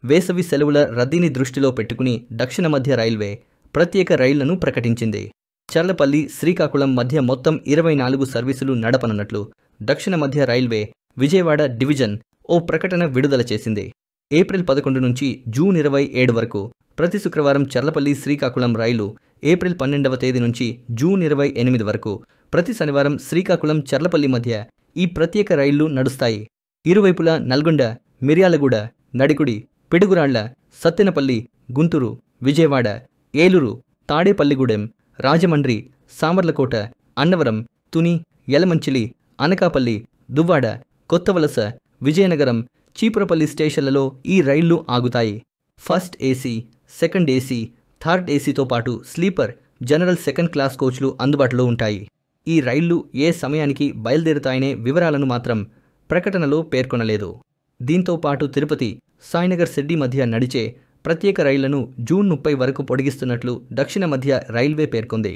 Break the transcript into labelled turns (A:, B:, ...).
A: వేసవి సెలవుల రద్దీని దృష్టిలో పెట్టుకుని దక్షిణ మధ్య రైల్వే ప్రత్యేక రైళ్లను ప్రకటించింది. చర్లపల్లి, శ్రీకాకుళం మధ్య మొత్తం 24 సర్వీసులు నడపనున్నట్లు దక్షిణ మధ్య రైల్వే విజయవాడ డివిజన్ ఓ ప్రకటన విడుదల చేసింది. ఏప్రిల్ 11 నుంచి జూన్ 27 వరకు ప్రతి శుక్రవారం చర్లపల్లి శ్రీకాకుళం రైలు, ఏప్రిల్ 12వ తేదీ నుంచి జూన్ 28 వరకు ప్రతి శనివారం శ్రీకాకుళం చర్లపల్లి మధ్య ఈ ప్రత్యేక రైళ్లు నడుస్తాయి. ఇరువైపులా నల్గొండ, మిర్యాలగూడ, నడికుడి, పిడుగురాళ్ల, సత్తెనపల్లి, గుంటూరు, విజయవాడ, ఏలూరు, తాడేపల్లిగూడెం, రాజమండ్రి, సామర్లకోట, అన్నవరం, తుని, యలమంచిలి, అనకాపల్లి, దువ్వాడ, కొత్తవలస, విజయనగరం, చీపురపల్లి స్టేషన్లలో ఈ రైళ్లు ఆగుతాయి. First AC, second AC, third ఏసీతో పాటు స్లీపర్, జనరల్ సెకండ్ క్లాస్ కోచ్లు అందుబాటులో ఉంటాయి. ఈ రైళ్లు ఏ సమయానికి బయలుదేరుతాయనే వివరాలను మాత్రం ప్రకటనలో పేర్కొనలేదు. దీంతో పాటు తిరుపతి, సాయినగర్ సిడ్డి మధ్య నడిచే ప్రత్యేక రైళ్లను జూన్ 30 వరకు పొడిగిస్తున్నట్లు దక్షిణ మధ్య రైల్వే పేర్కొంది.